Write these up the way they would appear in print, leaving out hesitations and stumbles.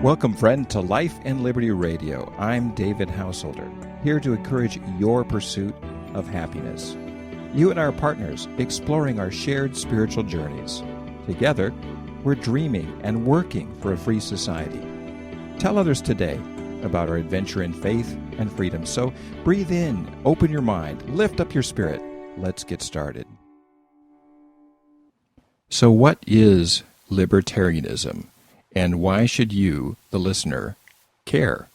Welcome, friend, to Life and Liberty Radio. I'm David Householder, here to encourage your pursuit of happiness. You and I are partners, exploring our shared spiritual journeys. Together, we're dreaming and working for a free society. Tell others today about our adventure in faith and freedom. So breathe in, open your mind, lift up your spirit. Let's get started. So what is libertarianism? And why should you, the listener, care?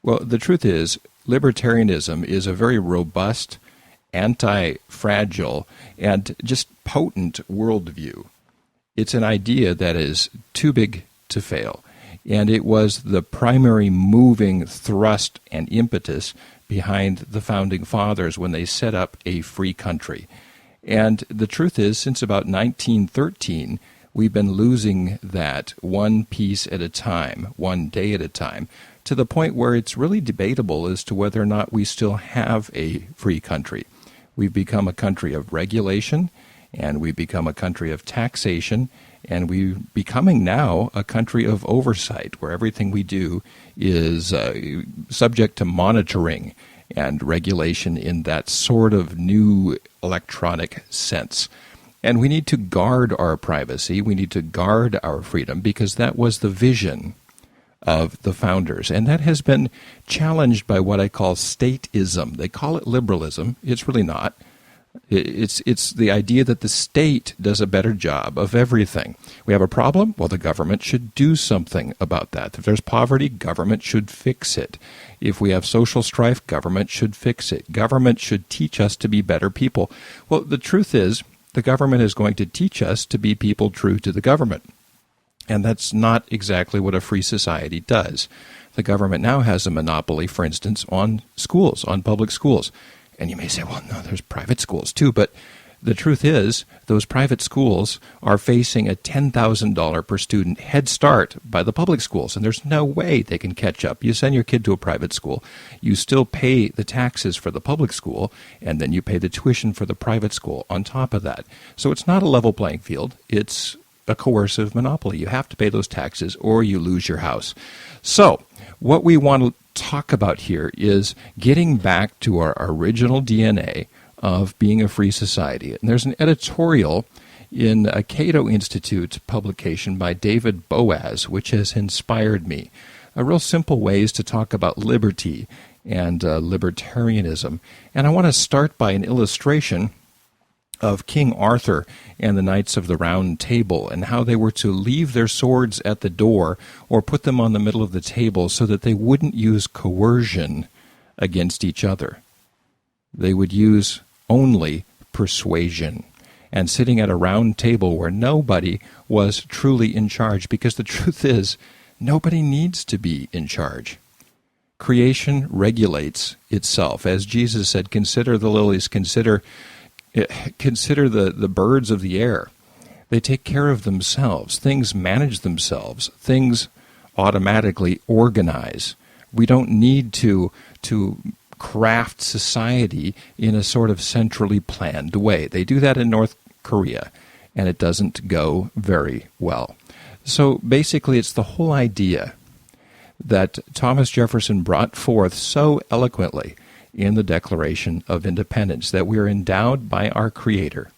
Well, the truth is, libertarianism is a very robust, anti-fragile, and just potent worldview. It's an idea that is too big to fail, and it was the primary moving thrust and impetus behind the Founding Fathers when they set up a free country. And the truth is, since about 1913, we've been losing that one piece at a time, one day at a time, to the point where it's really debatable as to whether or not we still have a free country. We've become a country of regulation, and we've become a country of taxation, and we're becoming now a country of oversight, where everything we do is subject to monitoring and regulation in that sort of new electronic sense. And we need to guard our privacy, we need to guard our freedom, because that was the vision of the founders. And that has been challenged by what I call stateism. They call it liberalism. It's really not. It's the idea that the state does a better job of everything. We have a problem? Well, the government should do something about that. If there's poverty, government should fix it. If we have social strife, government should fix it. Government should teach us to be better people. Well, the truth is, the government is going to teach us to be people true to the government. And that's not exactly what a free society does. The government now has a monopoly, for instance, on schools, on public schools. And you may say, well, no, there's private schools too. But the truth is, those private schools are facing a $10,000 per student head start by the public schools, and there's no way they can catch up. You send your kid to a private school, you still pay the taxes for the public school, and then you pay the tuition for the private school on top of that. So it's not a level playing field. It's a coercive monopoly. You have to pay those taxes or you lose your house. So what we want to talk about here is getting back to our original DNA of being a free society. And there's an editorial in a Cato Institute publication by David Boaz, which has inspired me. A real simple ways to talk about liberty and libertarianism. And I want to start by an illustration of King Arthur and the Knights of the Round Table, and how they were to leave their swords at the door or put them on the middle of the table so that they wouldn't use coercion against each other. They would use only persuasion, and sitting at a round table where nobody was truly in charge, because the truth is, nobody needs to be in charge. Creation regulates itself. As Jesus said, consider the lilies, consider the birds of the air. They take care of themselves. Things manage themselves. Things automatically organize. We don't need to craft society in a sort of centrally planned way. They do that in North Korea, and it doesn't go very well. So basically, it's the whole idea that Thomas Jefferson brought forth so eloquently in the Declaration of Independence, that we are endowed by our Creator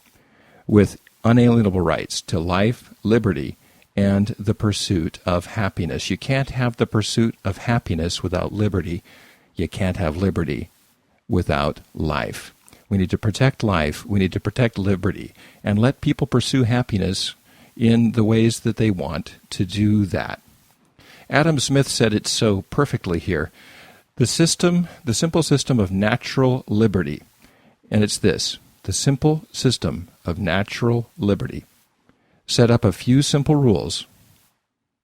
with unalienable rights to life, liberty, and the pursuit of happiness. You can't have the pursuit of happiness without liberty. You can't have liberty without life. We need to protect life. We need to protect liberty, and let people pursue happiness in the ways that they want to do that. Adam Smith said it so perfectly here. The simple system of natural liberty, and it's this: the simple system of natural liberty. Set up a few simple rules.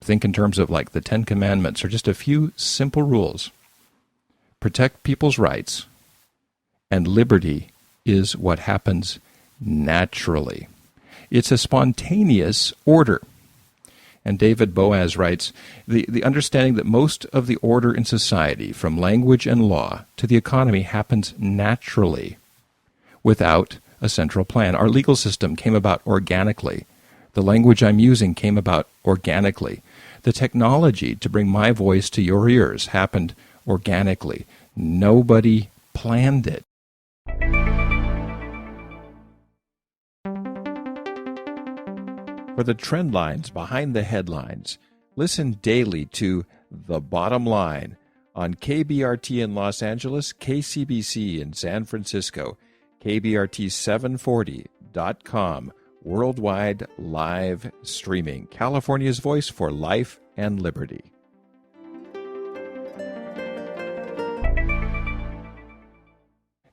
Think in terms of like the Ten Commandments, or just a few simple rules. Protect people's rights, and liberty is what happens naturally. It's a spontaneous order. And David Boaz writes, the understanding that most of the order in society, from language and law to the economy, happens naturally without a central plan. Our legal system came about organically. The language I'm using came about organically. The technology to bring my voice to your ears happened organically. Nobody planned it. For the trend lines behind the headlines, listen daily to The Bottom Line on KBRT in Los Angeles, KCBC in San Francisco, KBRT740.com, worldwide live streaming. California's voice for life and liberty.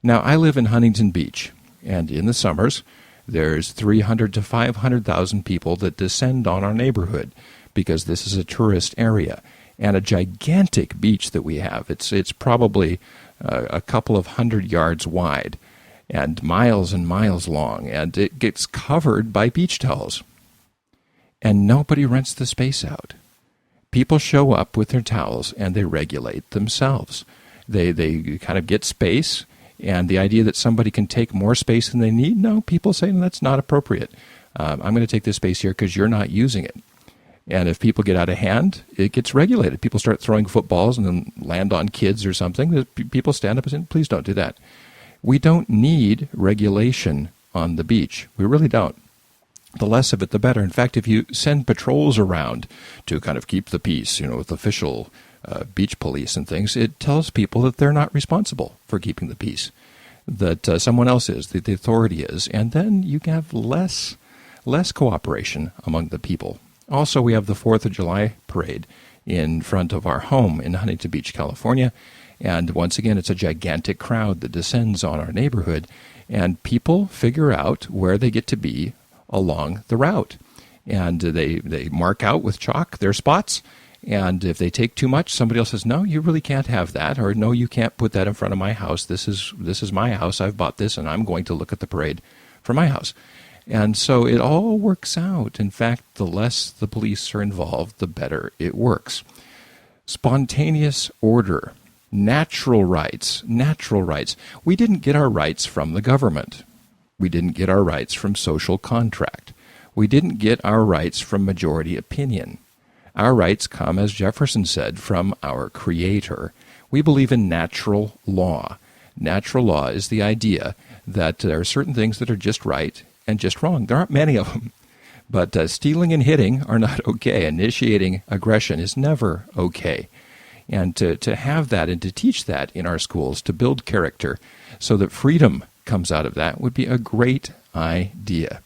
Now, I live in Huntington Beach, and in the summers, there's 300 to 500,000 people that descend on our neighborhood because this is a tourist area. And a gigantic beach that we have. It's probably a couple of 100 yards wide and miles long, and it gets covered by beach towels. And nobody rents the space out. People show up with their towels and they regulate themselves. They kind of get space, and the idea that somebody can take more space than they need, no, people say, no, that's not appropriate. I'm going to take this space here because you're not using it. And if people get out of hand, it gets regulated. People start throwing footballs and then land on kids or something. People stand up and say, please don't do that. We don't need regulation on the beach. We really don't. The less of it, the better. In fact, if you send patrols around to kind of keep the peace, with official beach police and things, it tells people that they're not responsible for keeping the peace, that someone else is, that the authority is, and then you have less cooperation among the people. Also, we have the 4th of July parade in front of our home in Huntington Beach, California. And once again, it's a gigantic crowd that descends on our neighborhood. And people figure out where they get to be along the route. And they mark out with chalk their spots. And if they take too much, somebody else says, no, you really can't have that. Or no, you can't put that in front of my house. This is my house. I've bought this, and I'm going to look at the parade from my house. And so it all works out. In fact, the less the police are involved, the better it works. Spontaneous order, natural rights. We didn't get our rights from the government. We didn't get our rights from social contract. We didn't get our rights from majority opinion. Our rights come, as Jefferson said, from our Creator. We believe in natural law. Natural law is the idea that there are certain things that are just right and just wrong. There aren't many of them. But stealing and hitting are not okay. Initiating aggression is never okay. And to have that and to teach that in our schools, to build character so that freedom comes out of that would be a great idea.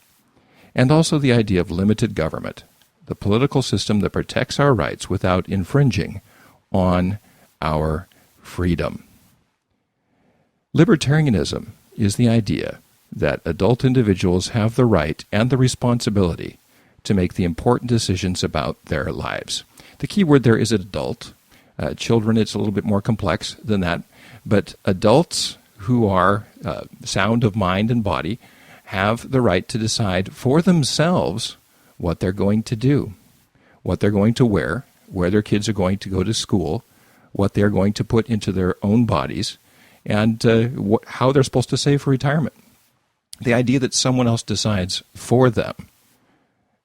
And also the idea of limited government, the political system that protects our rights without infringing on our freedom. Libertarianism is the idea that adult individuals have the right and the responsibility to make the important decisions about their lives. The key word there is adult. Children, it's a little bit more complex than that. But adults who are sound of mind and body have the right to decide for themselves what they're going to do, what they're going to wear, where their kids are going to go to school, what they're going to put into their own bodies, and how they're supposed to save for retirement. The idea that someone else decides for them,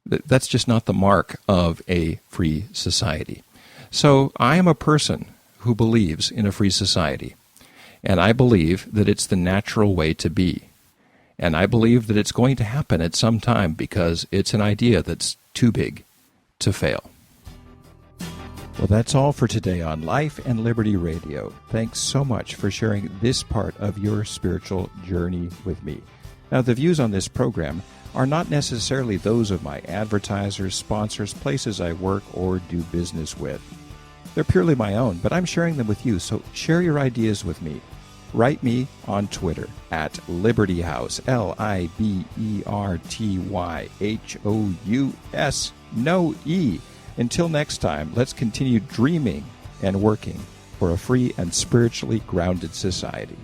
that's just not the mark of a free society. So I am a person who believes in a free society, and I believe that it's the natural way to be. And I believe that it's going to happen at some time because it's an idea that's too big to fail. Well, that's all for today on Life and Liberty Radio. Thanks so much for sharing this part of your spiritual journey with me. Now, the views on this program are not necessarily those of my advertisers, sponsors, places I work, or do business with. They're purely my own, but I'm sharing them with you, so share your ideas with me. Write me on Twitter at Liberty House, LIBERTYHOUS, no E. Until next time, let's continue dreaming and working for a free and spiritually grounded society.